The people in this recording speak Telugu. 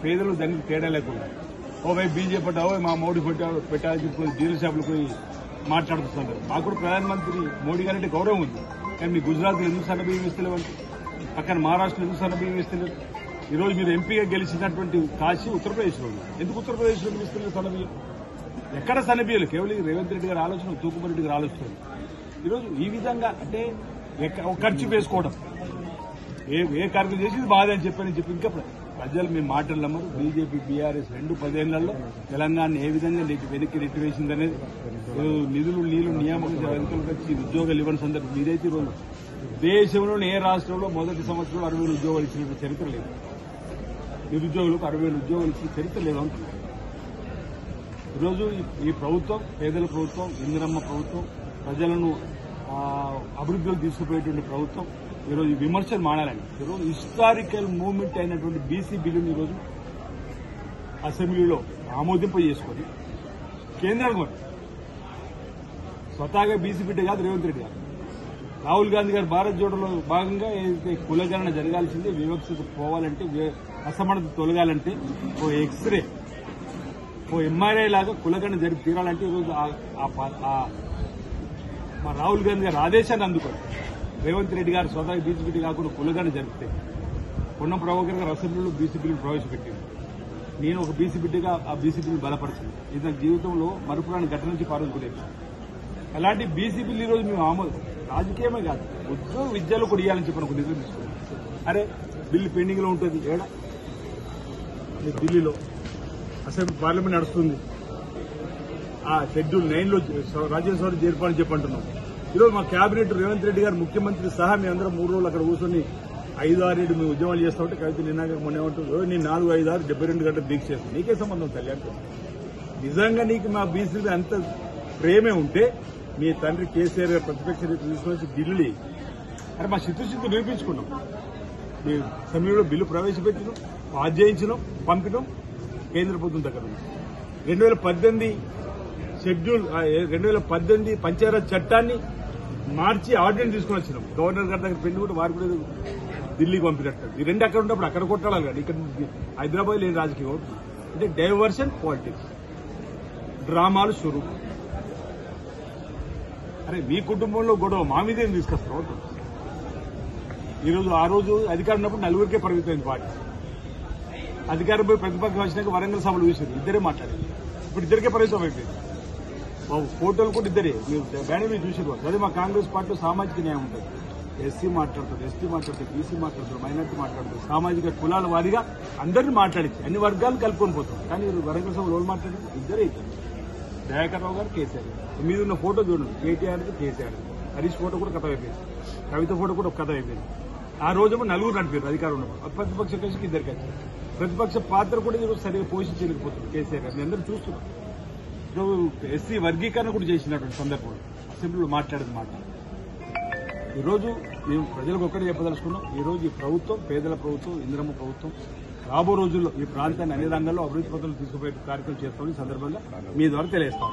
పేదలు దానికి తేడా లేకుండా ఓవైపు బీజేపీ ఓవై మా మోడీ పెట్టాలని చెప్పి డీలర్ షాపులు పోయి మాట్లాడుతున్నారు. మాకు కూడా ప్రధానమంత్రి మోడీ గారంటే గౌరవం ఉంది. కానీ మీ గుజరాత్లో ఎందుకు సన్న బియ్యం ఇస్తలేవంటే, పక్కన మహారాష్ట్రలో ఎందుకు సన్న బియ్యం ఇస్తలేదు? ఈ రోజు మీరు ఎంపీగా గెలిచినటువంటి కాశీ ఉత్తరప్రదేశ్లో ఉంది. ఎందుకు ఉత్తరప్రదేశ్లో ఇస్తలేదు సన్న బియ్యం? ఎక్కడ సన్న బియ్యాలు? కేవలం రేవంత్ రెడ్డి గారి ఆలోచన, తూకుమరెడ్డి రెడ్డి గారి ఆలోచన. ఈరోజు ఈ విధంగా అంటే ఖర్చు వేసుకోవడం, ఏ కార్యక్రమం చేసి బాధ అని చెప్పి ఇంకా ప్రజలు మీ మాటలు నమ్మరు. బీజేపీ బీఆర్ఎస్ 2 తెలంగాణ ఏ విధంగా వెనక్కి నెట్టివేసిందనేది నిధులు నీళ్లు నియామకం వెనుకలకు వచ్చి ఉద్యోగాలు ఇవ్వని సందర్భం ఇదైతే ఈరోజు దేశంలోని ఏ రాష్ట్రంలో మొదటి సంవత్సరంలో 60,000 ఉద్యోగాలు ఇచ్చిన చరిత్ర లేదు. నిరుద్యోగులకు 60,000 ఉద్యోగాలు ఇచ్చిన చరిత్ర లేదు అంటున్నారు. ఈరోజు ఈ ప్రభుత్వం పేదల ప్రభుత్వం, ఇందిరమ్మ ప్రభుత్వం, ప్రజలను అభివృద్ధిలోకి తీసుకుపోయేటువంటి ప్రభుత్వం. ఈరోజు విమర్శలు మానాలండి. ఈరోజు హిస్టారికల్ మూవ్మెంట్ అయినటువంటి బీసీ బిల్లును ఈరోజు అసెంబ్లీలో ఆమోదింప చేసుకుని కేంద్రానికి స్వతహాగా బీసీ బిడ్డ కాదు రేవంత్ రెడ్డి గారు, రాహుల్ గాంధీ గారు భారత్ జోడోలో భాగంగా ఏదైతే కులగణన జరగాల్సిందే, వివక్షత పోవాలంటే, అసమానత తొలగాలంటే ఓ ఎక్స్రే ఓ ఎంఆర్ఐ లాగా కులగణన జరిపి తీరాలంటే ఈరోజు మా రాహుల్ గాంధీ గారు ఆదేశాన్ని అందుకోండి. రేవంత్ రెడ్డి గారు స్వతహా బీసీ బిడ్డ కాకుండా కులగణన జరిపితే పొన్నం ప్రభాకర్ గారు అసెంబ్లీలో బీసీ బిల్లు ప్రవేశపెట్టింది. నేను ఒక బీసీ బిడ్డగా ఆ బీసీ బిల్లు బలపరిచింది. ఇది నా జీవితంలో మరుపురాని ఘటన నుంచి పాల్గొనేది. అలాంటి బీసీ బిల్లు ఈరోజు మేము ఆమోదం రాజకీయమే కాదు, ఉద్యోగ విద్యలో కూడా ఇవ్వాలని చెప్పిన ఒక నిర్ణయం తీసుకున్నాం. అరే బిల్లు పెండింగ్ లో ఉంటుంది ఏడా ఢిల్లీలో అసెంబ్లీ పార్లమెంట్ నడుస్తుంది. ఆ షెడ్యూల్ 9లో రాజ్యసభ చేర్పాలని చెప్పంటున్నాం. ఈరోజు మా కేబినెట్ రేవంత్ రెడ్డి గారు ముఖ్యమంత్రి సహా మీ అందరం 3 రోజులు అక్కడ కూర్చొని 5-6 మేము ఉద్యమాలు చేస్తా ఉంటే కవిత నిన్నాక మొన్న ఏమంటుంది, నేను 4-5-6 72 గంటలు దీక్ష చేస్తాను. నీకే సంబంధం తల్లి అంటుంది. నిజంగా నీకు మా బీసీ అంత ప్రేమే ఉంటే మీ తండ్రి కేసీఆర్ గారు ప్రతిపక్ష రీతి తీసుకుని ఢిల్లీ అరే మా చిత్తశుద్ధి నిరూపించుకున్నాం. మీ సమయంలో బిల్లు ప్రవేశపెట్టినాం, పాస్ చేయించినాం, పంపినాం కేంద్ర ప్రభుత్వం దగ్గర. 2018 షెడ్యూల్ 2018 పంచాయత్ చట్టాన్ని మార్చి ఆర్డినెన్స్ తీసుకుని వచ్చినాం. గవర్నర్ గారి దగ్గర పెళ్లి కూడా వారు కూడా ఢిల్లీకి పంపినట్టు. ఈ 2 అక్కడ ఉన్నప్పుడు అక్కడ కొట్టాలి కానీ ఇక్కడ హైదరాబాద్ లేని రాజకీయం అంటే డైవర్షన్ పాలిటిక్స్, డ్రామాలు స్వరూపం. అరే మీ కుటుంబంలో గొడవ మా మీదేం తీసుకొస్తారు? ఈరోజు ఆ రోజు అధికారం ఉన్నప్పుడు 4 పరిమితమైంది పార్టీ. అధికారం పోయి ప్రతిపక్షం వచ్చినాక వరంగల్ సభలు చూసారు, ఇద్దరే మాట్లాడారు. ఇప్పుడు ఇద్దరికే పరిమితం అయిపోయింది. ఫోటోలు కూడా ఇద్దరే, మీరు బ్యానర్ మీద చూసారు. అదే మా కాంగ్రెస్ పార్టీలో సామాజిక న్యాయం ఉంటుంది. ఎస్సీ మాట్లాడుతుంది, ఎస్టీ మాట్లాడుతుంది, బీసీ మాట్లాడుతుంది, మైనార్టీ మాట్లాడుతుంది, సామాజిక కులాల వారీగా అందరినీ మాట్లాడించి అన్ని వర్గాలు కలుపుకొని పోతాం. కానీ వరంగల్ సభలో ఎవరు మాట్లాడారు? ఇద్దరే ఇద్దరు, దయాకర్ రావు గారు, కేసీఆర్ గారు. మీద ఉన్న ఫోటో చూడండి, కేటీఆర్ కేసీఆర్, హరీష్ ఫోటో కూడా కథ అయిపోయింది, కవిత ఫోటో కూడా ఒక కథ అయిపోయింది. ఆ రోజేమో 4 నడిపారు అధికారం ఉన్నప్పుడు. ప్రతిపక్ష కలిసి 2 వచ్చారు. ప్రతిపక్ష పాత్ర కూడా ఈరోజు సరిగా పోషించలేకపోతుంది కేసీఆర్ గారు. అందరూ చూస్తున్నాం. ఎస్సీ వర్గీకరణ కూడా చేసినటువంటి సందర్భంలో అసెంబ్లీలో మాట్లాడేది మాట. ఈరోజు మేము ప్రజలకు ఒక్కటే చెప్పదలుచుకున్నాం. ఈరోజు ఈ ప్రభుత్వం పేదల ప్రభుత్వం, ఇందిరమ్మ ప్రభుత్వం రాబో రోజుల్లో ఈ ప్రాంతాన్ని అన్ని రంగాల్లో అభివృద్ధి పథకాలు తీసుకుపోయే కార్యక్రమం చేస్తామని సందర్భంగా మీ ద్వారా తెలియజేస్తాం.